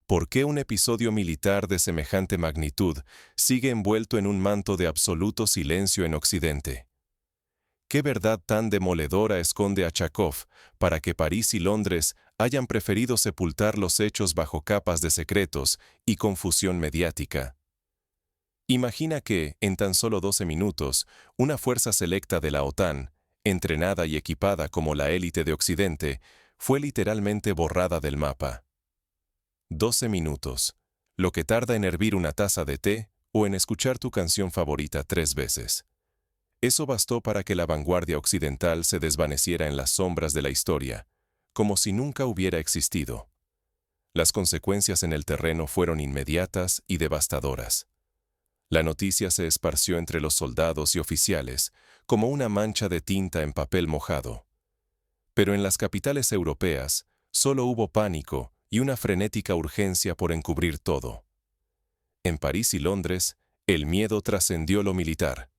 ¿Por qué un episodio militar de semejante magnitud sigue envuelto en un manto de absoluto silencio en Occidente? ¿Qué verdad tan demoledora esconde Achakov para que París y Londres hayan preferido sepultar los hechos bajo capas de secretos y confusión mediática? Imagina que, en tan solo 12 minutos, una fuerza selecta de la OTAN, entrenada y equipada como la élite de Occidente, fue literalmente borrada del mapa. 12 minutos, lo que tarda en hervir una taza de té o en escuchar tu canción favorita 3 veces. Eso bastó para que la vanguardia occidental se desvaneciera en las sombras de la historia, como si nunca hubiera existido. Las consecuencias en el terreno fueron inmediatas y devastadoras. La noticia se esparció entre los soldados y oficiales, como una mancha de tinta en papel mojado. Pero en las capitales europeas, solo hubo pánico y una frenética urgencia por encubrir todo. En París y Londres, el miedo trascendió lo militar.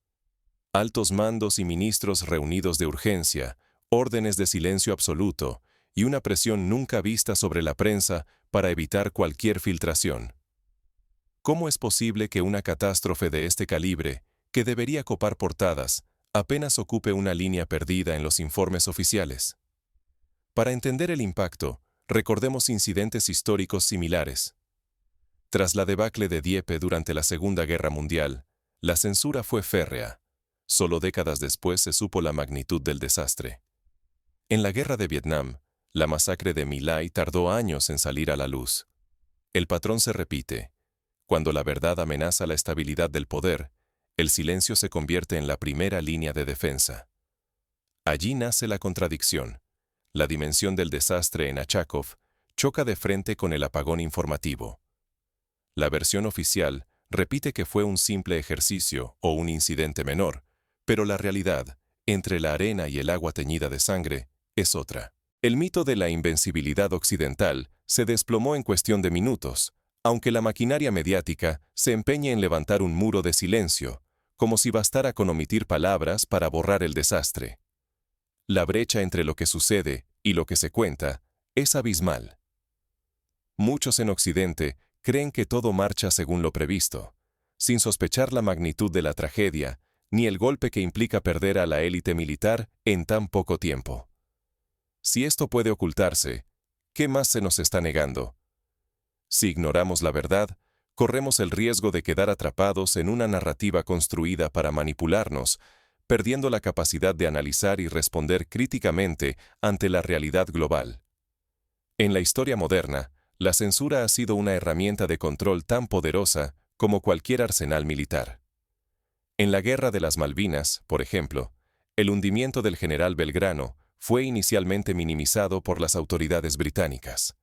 Altos mandos y ministros reunidos de urgencia, órdenes de silencio absoluto y una presión nunca vista sobre la prensa para evitar cualquier filtración. ¿Cómo es posible que una catástrofe de este calibre, que debería copar portadas, apenas ocupe una línea perdida en los informes oficiales? Para entender el impacto, recordemos incidentes históricos similares. Tras la debacle de Dieppe durante la Segunda Guerra Mundial, la censura fue férrea. Solo décadas después se supo la magnitud del desastre. En la Guerra de Vietnam, la masacre de My Lai tardó años en salir a la luz. El patrón se repite. Cuando la verdad amenaza la estabilidad del poder, el silencio se convierte en la primera línea de defensa. Allí nace la contradicción. La dimensión del desastre en Achakov choca de frente con el apagón informativo. La versión oficial repite que fue un simple ejercicio o un incidente menor, pero la realidad, entre la arena y el agua teñida de sangre, es otra. El mito de la invencibilidad occidental se desplomó en cuestión de minutos, aunque la maquinaria mediática se empeñe en levantar un muro de silencio, como si bastara con omitir palabras para borrar el desastre. La brecha entre lo que sucede y lo que se cuenta es abismal. Muchos en Occidente creen que todo marcha según lo previsto, sin sospechar la magnitud de la tragedia ni el golpe que implica perder a la élite militar en tan poco tiempo. Si esto puede ocultarse, ¿qué más se nos está negando? Si ignoramos la verdad, corremos el riesgo de quedar atrapados en una narrativa construida para manipularnos, perdiendo la capacidad de analizar y responder críticamente ante la realidad global. En la historia moderna, la censura ha sido una herramienta de control tan poderosa como cualquier arsenal militar. En la Guerra de las Malvinas, por ejemplo, el hundimiento del general Belgrano fue inicialmente minimizado por las autoridades británicas.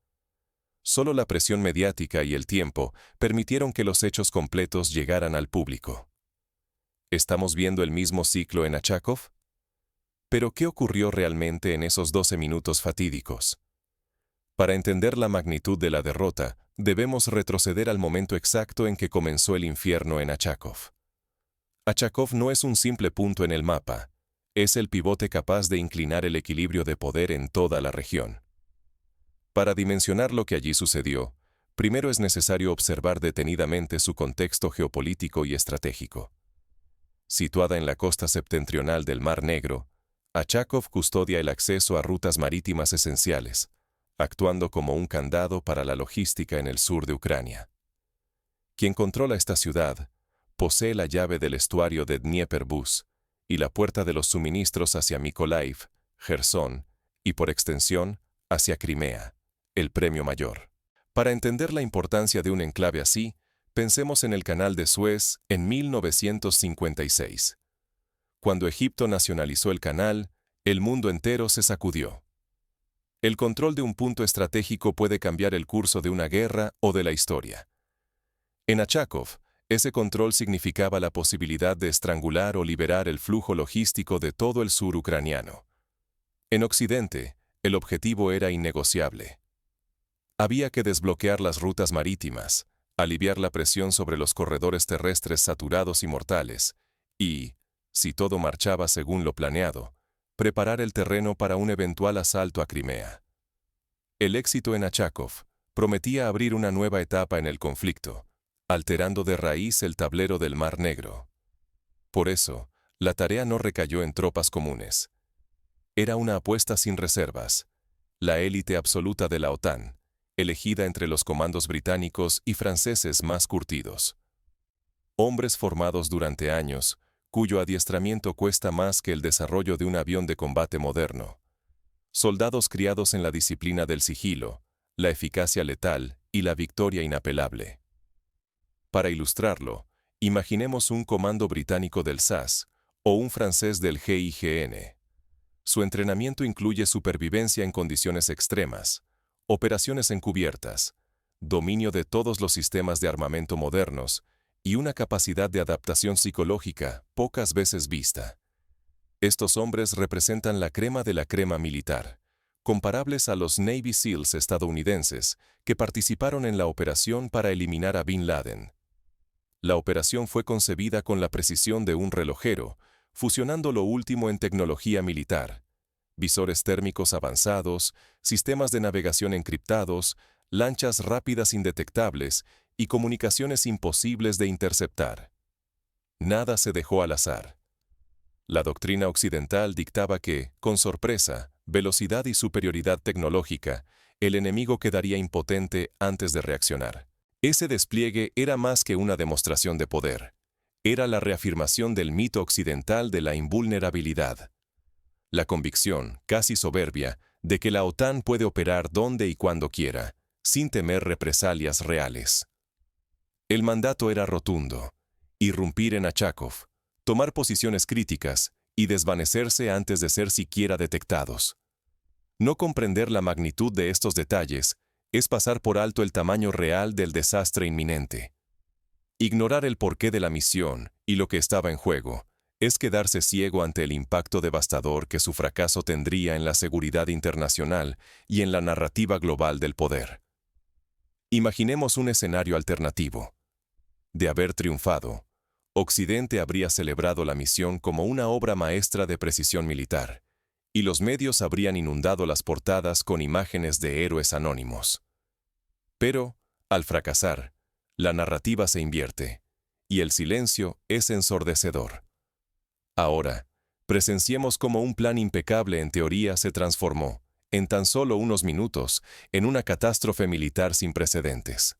Solo la presión mediática y el tiempo permitieron que los hechos completos llegaran al público. ¿Estamos viendo el mismo ciclo en Achakov? ¿Pero qué ocurrió realmente en esos 12 minutos fatídicos? Para entender la magnitud de la derrota, debemos retroceder al momento exacto en que comenzó el infierno en Achakov. Achakov no es un simple punto en el mapa, es el pivote capaz de inclinar el equilibrio de poder en toda la región. Para dimensionar lo que allí sucedió, primero es necesario observar detenidamente su contexto geopolítico y estratégico. Situada en la costa septentrional del Mar Negro, Achakov custodia el acceso a rutas marítimas esenciales, actuando como un candado para la logística en el sur de Ucrania. Quien controla esta ciudad posee la llave del estuario de Dnieper-Bus y la puerta de los suministros hacia Mykolaiv, Jersón y, por extensión, hacia Crimea, el premio mayor. Para entender la importancia de un enclave así, pensemos en el Canal de Suez en 1956. Cuando Egipto nacionalizó el canal, el mundo entero se sacudió. El control de un punto estratégico puede cambiar el curso de una guerra o de la historia. En Achakov, ese control significaba la posibilidad de estrangular o liberar el flujo logístico de todo el sur ucraniano. En Occidente, el objetivo era innegociable. Había que desbloquear las rutas marítimas, aliviar la presión sobre los corredores terrestres saturados y mortales, y, si todo marchaba según lo planeado, preparar el terreno para un eventual asalto a Crimea. El éxito en Achakov prometía abrir una nueva etapa en el conflicto, alterando de raíz el tablero del Mar Negro. Por eso, la tarea no recayó en tropas comunes. Era una apuesta sin reservas. La élite absoluta de la OTAN, elegida entre los comandos británicos y franceses más curtidos. Hombres formados durante años, cuyo adiestramiento cuesta más que el desarrollo de un avión de combate moderno. Soldados criados en la disciplina del sigilo, la eficacia letal y la victoria inapelable. Para ilustrarlo, imaginemos un comando británico del SAS o un francés del GIGN. Su entrenamiento incluye supervivencia en condiciones extremas, operaciones encubiertas, dominio de todos los sistemas de armamento modernos y una capacidad de adaptación psicológica pocas veces vista. Estos hombres representan la crema de la crema militar, comparables a los Navy SEALs estadounidenses que participaron en la operación para eliminar a Bin Laden. La operación fue concebida con la precisión de un relojero, fusionando lo último en tecnología militar: visores térmicos avanzados, sistemas de navegación encriptados, lanchas rápidas indetectables y comunicaciones imposibles de interceptar. Nada se dejó al azar. La doctrina occidental dictaba que, con sorpresa, velocidad y superioridad tecnológica, el enemigo quedaría impotente antes de reaccionar. Ese despliegue era más que una demostración de poder. Era la reafirmación del mito occidental de la invulnerabilidad. La convicción, casi soberbia, de que la OTAN puede operar donde y cuando quiera, sin temer represalias reales. El mandato era rotundo: irrumpir en Achakov, tomar posiciones críticas y desvanecerse antes de ser siquiera detectados. No comprender la magnitud de estos detalles es pasar por alto el tamaño real del desastre inminente. Ignorar el porqué de la misión y lo que estaba en juego es quedarse ciego ante el impacto devastador que su fracaso tendría en la seguridad internacional y en la narrativa global del poder. Imaginemos un escenario alternativo. De haber triunfado, Occidente habría celebrado la misión como una obra maestra de precisión militar, y los medios habrían inundado las portadas con imágenes de héroes anónimos. Pero, al fracasar, la narrativa se invierte, y el silencio es ensordecedor. Ahora, presenciemos cómo un plan impecable en teoría se transformó, en tan solo unos minutos, en una catástrofe militar sin precedentes.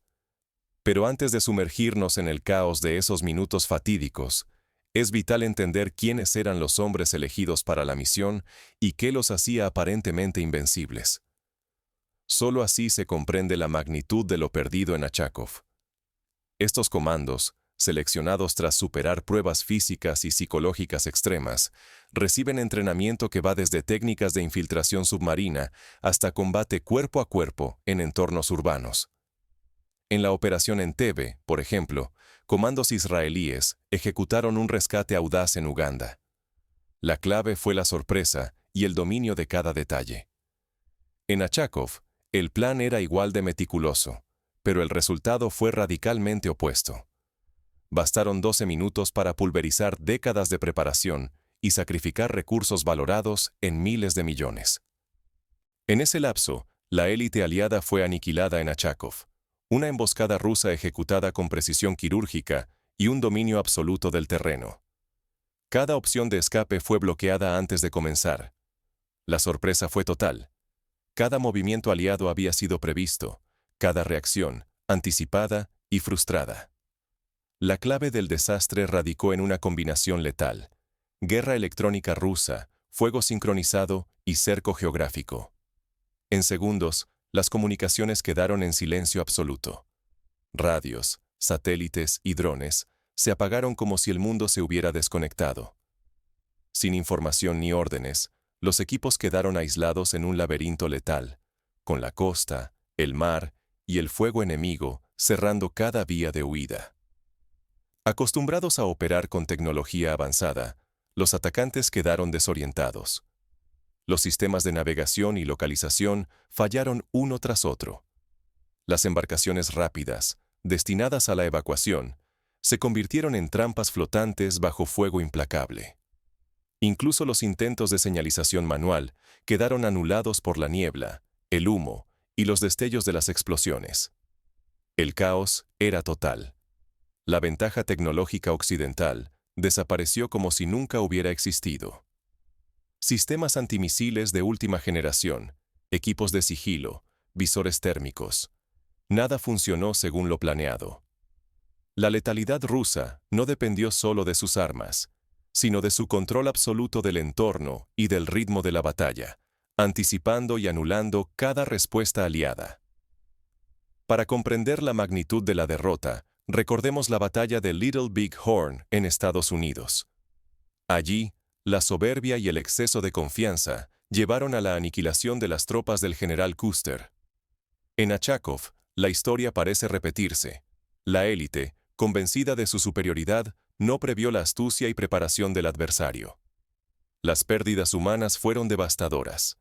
Pero antes de sumergirnos en el caos de esos minutos fatídicos, es vital entender quiénes eran los hombres elegidos para la misión y qué los hacía aparentemente invencibles. Solo así se comprende la magnitud de lo perdido en Achakov. Estos comandos, seleccionados tras superar pruebas físicas y psicológicas extremas, reciben entrenamiento que va desde técnicas de infiltración submarina hasta combate cuerpo a cuerpo en entornos urbanos. En la operación Entebbe, por ejemplo, comandos israelíes ejecutaron un rescate audaz en Uganda. La clave fue la sorpresa y el dominio de cada detalle. En Achakov, el plan era igual de meticuloso, pero el resultado fue radicalmente opuesto. Bastaron 12 minutos para pulverizar décadas de preparación y sacrificar recursos valorados en miles de millones. En ese lapso, la élite aliada fue aniquilada en Achakov, una emboscada rusa ejecutada con precisión quirúrgica y un dominio absoluto del terreno. Cada opción de escape fue bloqueada antes de comenzar. La sorpresa fue total. Cada movimiento aliado había sido previsto, cada reacción anticipada y frustrada. La clave del desastre radicó en una combinación letal: guerra electrónica rusa, fuego sincronizado y cerco geográfico. En segundos, las comunicaciones quedaron en silencio absoluto. Radios, satélites y drones se apagaron como si el mundo se hubiera desconectado. Sin información ni órdenes, los equipos quedaron aislados en un laberinto letal, con la costa, el mar y el fuego enemigo cerrando cada vía de huida. Acostumbrados a operar con tecnología avanzada, los atacantes quedaron desorientados. Los sistemas de navegación y localización fallaron uno tras otro. Las embarcaciones rápidas, destinadas a la evacuación, se convirtieron en trampas flotantes bajo fuego implacable. Incluso los intentos de señalización manual quedaron anulados por la niebla, el humo y los destellos de las explosiones. El caos era total. La ventaja tecnológica occidental desapareció como si nunca hubiera existido. Sistemas antimisiles de última generación, equipos de sigilo, visores térmicos. Nada funcionó según lo planeado. La letalidad rusa no dependió solo de sus armas, sino de su control absoluto del entorno y del ritmo de la batalla, anticipando y anulando cada respuesta aliada. Para comprender la magnitud de la derrota, recordemos la batalla de Little Big Horn en Estados Unidos. Allí, la soberbia y el exceso de confianza llevaron a la aniquilación de las tropas del general Custer. En Achakov, la historia parece repetirse. La élite, convencida de su superioridad, no previó la astucia y preparación del adversario. Las pérdidas humanas fueron devastadoras.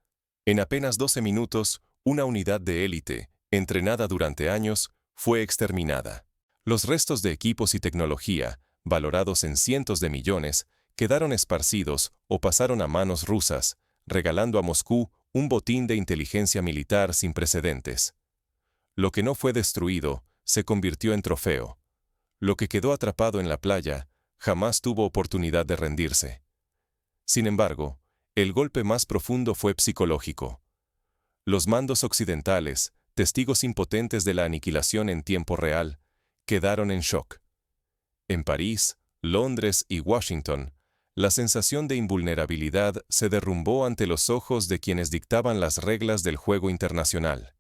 En apenas 12 minutos, una unidad de élite, entrenada durante años, fue exterminada. Los restos de equipos y tecnología, valorados en cientos de millones, quedaron esparcidos o pasaron a manos rusas, regalando a Moscú un botín de inteligencia militar sin precedentes. Lo que no fue destruido se convirtió en trofeo. Lo que quedó atrapado en la playa jamás tuvo oportunidad de rendirse. Sin embargo, el golpe más profundo fue psicológico. Los mandos occidentales, testigos impotentes de la aniquilación en tiempo real, quedaron en shock. En París, Londres y Washington, la sensación de invulnerabilidad se derrumbó ante los ojos de quienes dictaban las reglas del juego internacional.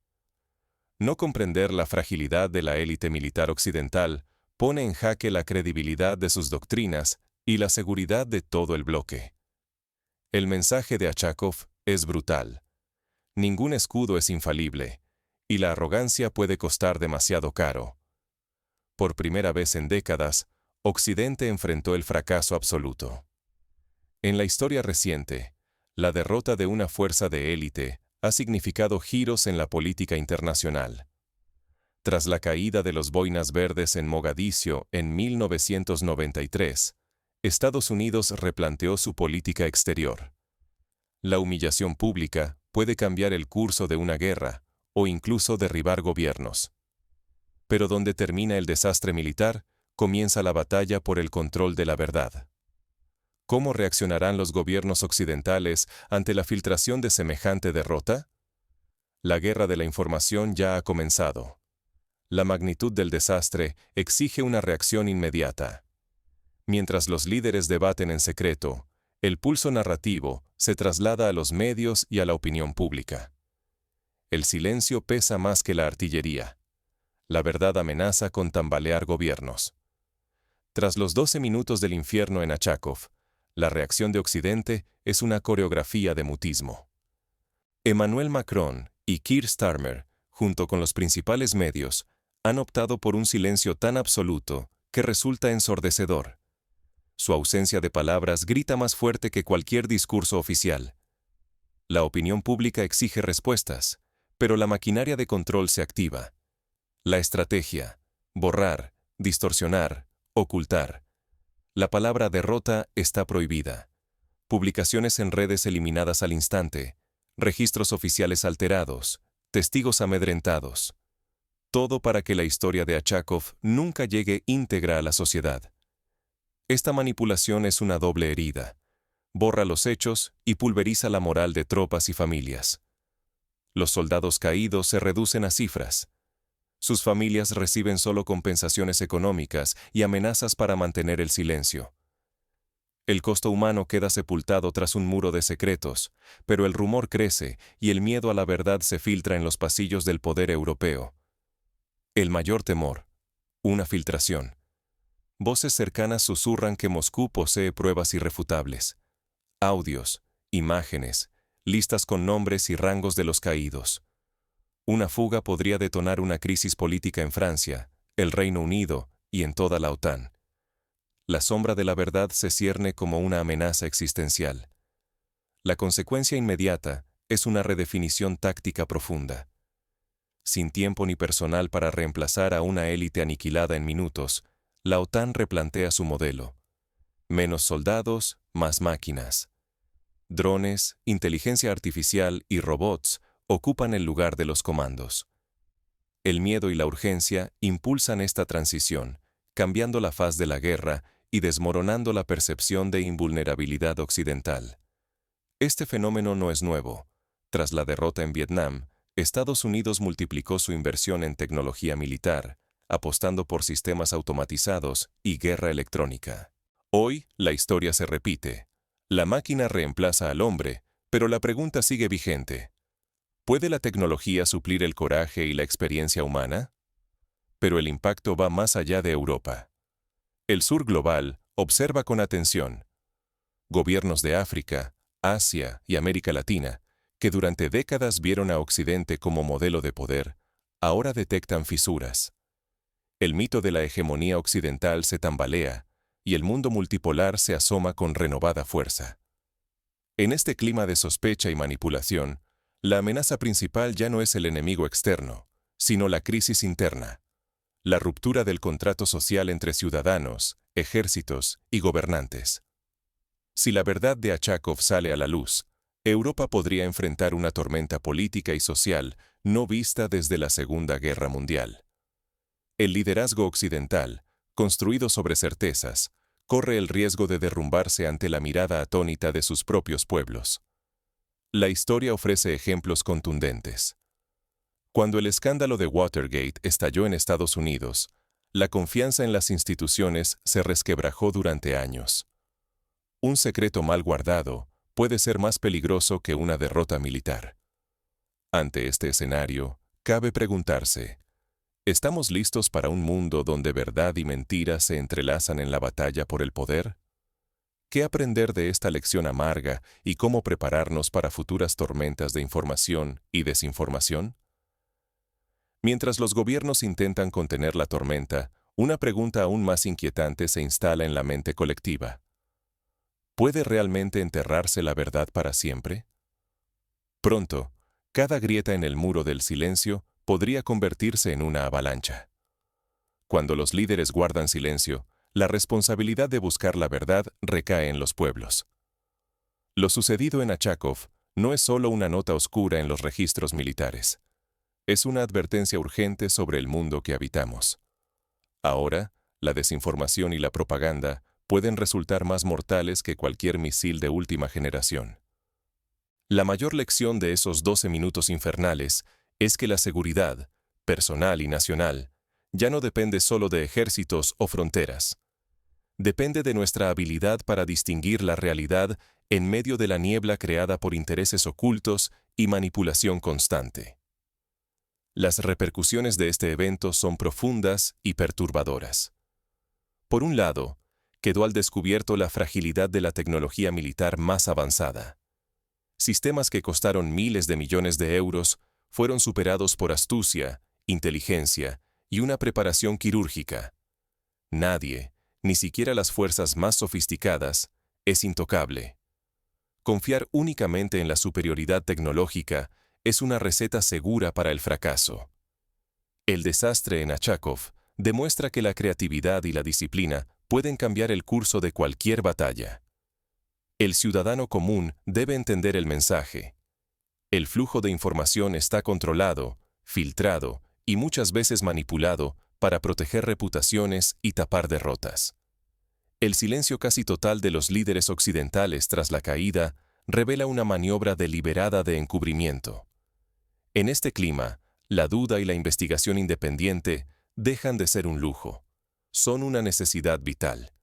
No comprender la fragilidad de la élite militar occidental pone en jaque la credibilidad de sus doctrinas y la seguridad de todo el bloque. El mensaje de Achakov es brutal. Ningún escudo es infalible, y la arrogancia puede costar demasiado caro. Por primera vez en décadas, Occidente enfrentó el fracaso absoluto. En la historia reciente, la derrota de una fuerza de élite ha significado giros en la política internacional. Tras la caída de los Boinas Verdes en Mogadiscio en 1993, Estados Unidos replanteó su política exterior. La humillación pública puede cambiar el curso de una guerra o incluso derribar gobiernos. Pero donde termina el desastre militar, comienza la batalla por el control de la verdad. ¿Cómo reaccionarán los gobiernos occidentales ante la filtración de semejante derrota? La guerra de la información ya ha comenzado. La magnitud del desastre exige una reacción inmediata. Mientras los líderes debaten en secreto, el pulso narrativo se traslada a los medios y a la opinión pública. El silencio pesa más que la artillería. La verdad amenaza con tambalear gobiernos. Tras los 12 minutos del infierno en Achakov, la reacción de Occidente es una coreografía de mutismo. Emmanuel Macron y Keir Starmer, junto con los principales medios, han optado por un silencio tan absoluto que resulta ensordecedor. Su ausencia de palabras grita más fuerte que cualquier discurso oficial. La opinión pública exige respuestas, pero la maquinaria de control se activa. La estrategia: borrar, distorsionar, ocultar. La palabra derrota está prohibida. Publicaciones en redes eliminadas al instante, registros oficiales alterados, testigos amedrentados. Todo para que la historia de Achakov nunca llegue íntegra a la sociedad. Esta manipulación es una doble herida. Borra los hechos y pulveriza la moral de tropas y familias. Los soldados caídos se reducen a cifras. Sus familias reciben solo compensaciones económicas y amenazas para mantener el silencio. El costo humano queda sepultado tras un muro de secretos, pero el rumor crece y el miedo a la verdad se filtra en los pasillos del poder europeo. El mayor temor: una filtración. Voces cercanas susurran que Moscú posee pruebas irrefutables. Audios, imágenes, listas con nombres y rangos de los caídos. Una fuga podría detonar una crisis política en Francia, el Reino Unido y en toda la OTAN. La sombra de la verdad se cierne como una amenaza existencial. La consecuencia inmediata es una redefinición táctica profunda. Sin tiempo ni personal para reemplazar a una élite aniquilada en minutos, la OTAN replantea su modelo. Menos soldados, más máquinas. Drones, inteligencia artificial y robots ocupan el lugar de los comandos. El miedo y la urgencia impulsan esta transición, cambiando la faz de la guerra y desmoronando la percepción de invulnerabilidad occidental. Este fenómeno no es nuevo. Tras la derrota en Vietnam, Estados Unidos multiplicó su inversión en tecnología militar, apostando por sistemas automatizados y guerra electrónica. Hoy, la historia se repite. La máquina reemplaza al hombre, pero la pregunta sigue vigente. ¿Puede la tecnología suplir el coraje y la experiencia humana? Pero el impacto va más allá de Europa. El sur global observa con atención. Gobiernos de África, Asia y América Latina, que durante décadas vieron a Occidente como modelo de poder, ahora detectan fisuras. El mito de la hegemonía occidental se tambalea y el mundo multipolar se asoma con renovada fuerza. En este clima de sospecha y manipulación, la amenaza principal ya no es el enemigo externo, sino la crisis interna, la ruptura del contrato social entre ciudadanos, ejércitos y gobernantes. Si la verdad de Achakov sale a la luz, Europa podría enfrentar una tormenta política y social no vista desde la Segunda Guerra Mundial. El liderazgo occidental, construido sobre certezas, corre el riesgo de derrumbarse ante la mirada atónita de sus propios pueblos. La historia ofrece ejemplos contundentes. Cuando el escándalo de Watergate estalló en Estados Unidos, la confianza en las instituciones se resquebrajó durante años. Un secreto mal guardado puede ser más peligroso que una derrota militar. Ante este escenario, cabe preguntarse, ¿estamos listos para un mundo donde verdad y mentira se entrelazan en la batalla por el poder? ¿Qué aprender de esta lección amarga y cómo prepararnos para futuras tormentas de información y desinformación? Mientras los gobiernos intentan contener la tormenta, una pregunta aún más inquietante se instala en la mente colectiva. ¿Puede realmente enterrarse la verdad para siempre? Pronto, cada grieta en el muro del silencio podría convertirse en una avalancha. Cuando los líderes guardan silencio, la responsabilidad de buscar la verdad recae en los pueblos. Lo sucedido en Achakov no es solo una nota oscura en los registros militares. Es una advertencia urgente sobre el mundo que habitamos. Ahora, la desinformación y la propaganda pueden resultar más mortales que cualquier misil de última generación. La mayor lección de esos 12 minutos infernales es que la seguridad, personal y nacional, ya no depende solo de ejércitos o fronteras. Depende de nuestra habilidad para distinguir la realidad en medio de la niebla creada por intereses ocultos y manipulación constante. Las repercusiones de este evento son profundas y perturbadoras. Por un lado, quedó al descubierto la fragilidad de la tecnología militar más avanzada. Sistemas que costaron miles de millones de euros fueron superados por astucia, inteligencia y una preparación quirúrgica. Nadie, ni siquiera las fuerzas más sofisticadas, es intocable. Confiar únicamente en la superioridad tecnológica es una receta segura para el fracaso. El desastre en Achakov demuestra que la creatividad y la disciplina pueden cambiar el curso de cualquier batalla. El ciudadano común debe entender el mensaje. El flujo de información está controlado, filtrado y muchas veces manipulado para proteger reputaciones y tapar derrotas. El silencio casi total de los líderes occidentales tras la caída revela una maniobra deliberada de encubrimiento. En este clima, la duda y la investigación independiente dejan de ser un lujo. Son una necesidad vital.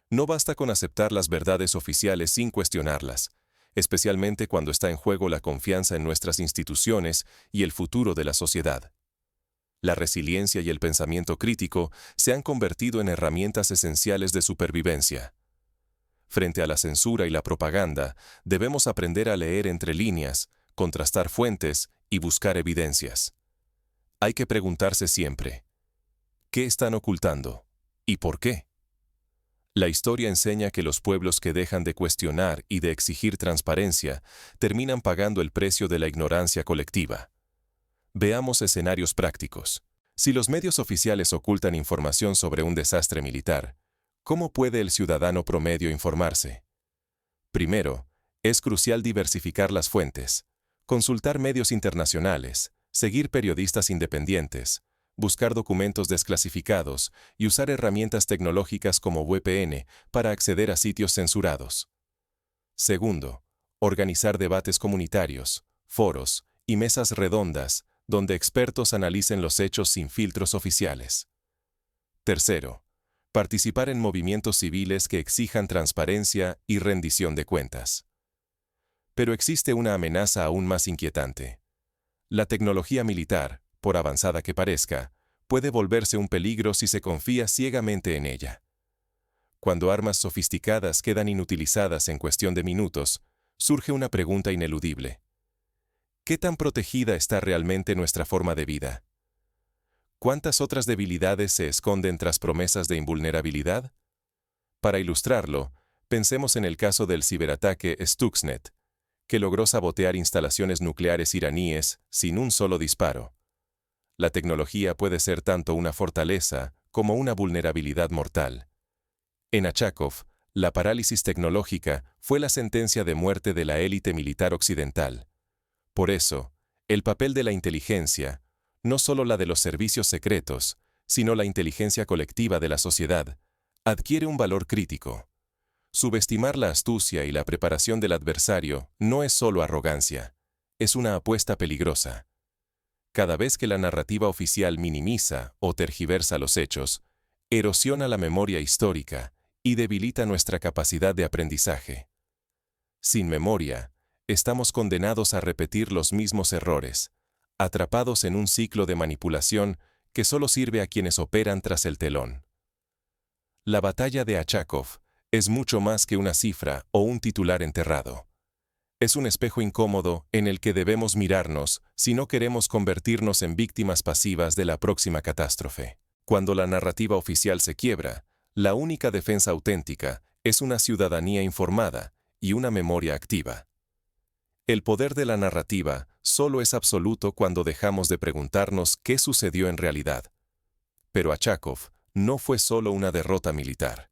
No basta con aceptar las verdades oficiales sin cuestionarlas, especialmente cuando está en juego la confianza en nuestras instituciones y el futuro de la sociedad. La resiliencia y el pensamiento crítico se han convertido en herramientas esenciales de supervivencia. Frente a la censura y la propaganda, debemos aprender a leer entre líneas, contrastar fuentes y buscar evidencias. Hay que preguntarse siempre, ¿qué están ocultando? ¿Y por qué? La historia enseña que los pueblos que dejan de cuestionar y de exigir transparencia terminan pagando el precio de la ignorancia colectiva. Veamos escenarios prácticos. Si los medios oficiales ocultan información sobre un desastre militar, ¿cómo puede el ciudadano promedio informarse? Primero, es crucial diversificar las fuentes. Consultar medios internacionales, seguir periodistas independientes, buscar documentos desclasificados y usar herramientas tecnológicas como VPN para acceder a sitios censurados. Segundo, organizar debates comunitarios, foros y mesas redondas donde expertos analicen los hechos sin filtros oficiales. Tercero, participar en movimientos civiles que exijan transparencia y rendición de cuentas. Pero existe una amenaza aún más inquietante. La tecnología militar, por avanzada que parezca, puede volverse un peligro si se confía ciegamente en ella. Cuando armas sofisticadas quedan inutilizadas en cuestión de minutos, surge una pregunta ineludible. ¿Qué tan protegida está realmente nuestra forma de vida? ¿Cuántas otras debilidades se esconden tras promesas de invulnerabilidad? Para ilustrarlo, pensemos en el caso del ciberataque Stuxnet, que logró sabotear instalaciones nucleares iraníes sin un solo disparo. La tecnología puede ser tanto una fortaleza como una vulnerabilidad mortal. En Achakov, la parálisis tecnológica fue la sentencia de muerte de la élite militar occidental. Por eso, el papel de la inteligencia, no solo la de los servicios secretos, sino la inteligencia colectiva de la sociedad, adquiere un valor crítico. Subestimar la astucia y la preparación del adversario no es solo arrogancia, es una apuesta peligrosa. Cada vez que la narrativa oficial minimiza o tergiversa los hechos, erosiona la memoria histórica y debilita nuestra capacidad de aprendizaje. Sin memoria, estamos condenados a repetir los mismos errores, atrapados en un ciclo de manipulación que solo sirve a quienes operan tras el telón. La batalla de Achakov es mucho más que una cifra o un titular enterrado. Es un espejo incómodo en el que debemos mirarnos si no queremos convertirnos en víctimas pasivas de la próxima catástrofe. Cuando la narrativa oficial se quiebra, la única defensa auténtica es una ciudadanía informada y una memoria activa. El poder de la narrativa solo es absoluto cuando dejamos de preguntarnos qué sucedió en realidad. Pero Achakov no fue solo una derrota militar.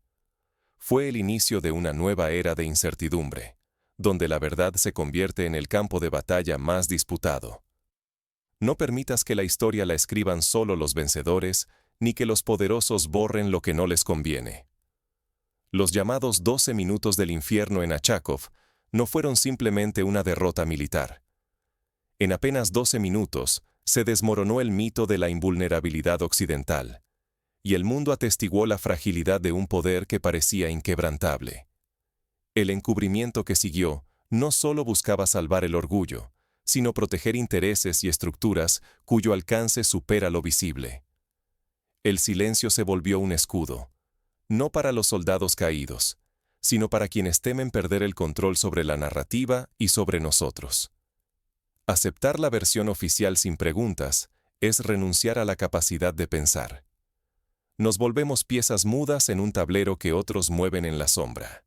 Fue el inicio de una nueva era de incertidumbre, donde la verdad se convierte en el campo de batalla más disputado. No permitas que la historia la escriban solo los vencedores, ni que los poderosos borren lo que no les conviene. Los llamados 12 minutos del infierno en Achakov no fueron simplemente una derrota militar. En apenas 12 minutos se desmoronó el mito de la invulnerabilidad occidental, y el mundo atestiguó la fragilidad de un poder que parecía inquebrantable. El encubrimiento que siguió no solo buscaba salvar el orgullo, sino proteger intereses y estructuras cuyo alcance supera lo visible. El silencio se volvió un escudo, no para los soldados caídos, sino para quienes temen perder el control sobre la narrativa y sobre nosotros. Aceptar la versión oficial sin preguntas es renunciar a la capacidad de pensar. Nos volvemos piezas mudas en un tablero que otros mueven en la sombra.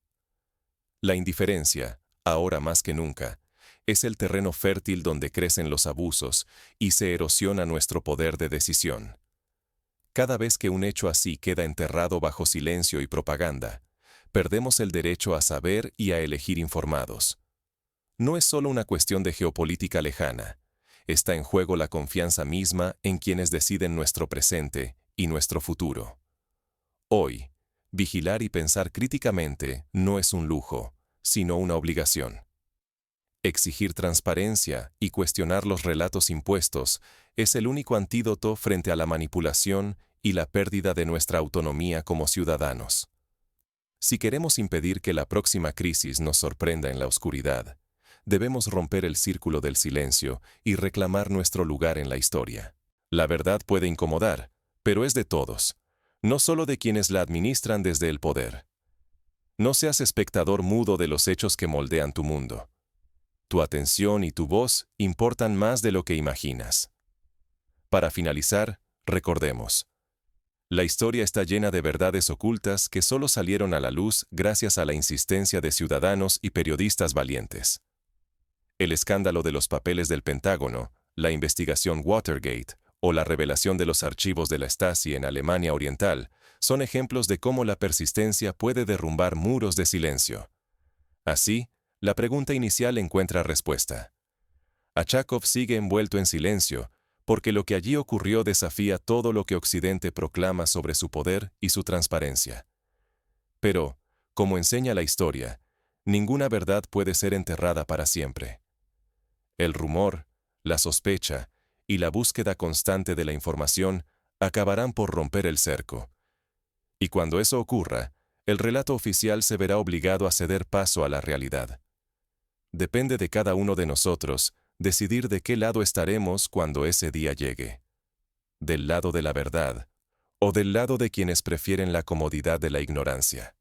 La indiferencia, ahora más que nunca, es el terreno fértil donde crecen los abusos y se erosiona nuestro poder de decisión. Cada vez que un hecho así queda enterrado bajo silencio y propaganda, perdemos el derecho a saber y a elegir informados. No es solo una cuestión de geopolítica lejana, está en juego la confianza misma en quienes deciden nuestro presente y nuestro futuro. Hoy, vigilar y pensar críticamente no es un lujo, sino una obligación. Exigir transparencia y cuestionar los relatos impuestos es el único antídoto frente a la manipulación y la pérdida de nuestra autonomía como ciudadanos. Si queremos impedir que la próxima crisis nos sorprenda en la oscuridad, debemos romper el círculo del silencio y reclamar nuestro lugar en la historia. La verdad puede incomodar, pero es de todos, no solo de quienes la administran desde el poder. No seas espectador mudo de los hechos que moldean tu mundo. Tu atención y tu voz importan más de lo que imaginas. Para finalizar, recordemos. La historia está llena de verdades ocultas que solo salieron a la luz gracias a la insistencia de ciudadanos y periodistas valientes. El escándalo de los papeles del Pentágono, la investigación Watergate o la revelación de los archivos de la Stasi en Alemania Oriental son ejemplos de cómo la persistencia puede derrumbar muros de silencio. Así, la pregunta inicial encuentra respuesta. Achakov sigue envuelto en silencio, porque lo que allí ocurrió desafía todo lo que Occidente proclama sobre su poder y su transparencia. Pero, como enseña la historia, ninguna verdad puede ser enterrada para siempre. El rumor, la sospecha y la búsqueda constante de la información acabarán por romper el cerco. Y cuando eso ocurra, el relato oficial se verá obligado a ceder paso a la realidad. Depende de cada uno de nosotros decidir de qué lado estaremos cuando ese día llegue. ¿Del lado de la verdad o del lado de quienes prefieren la comodidad de la ignorancia?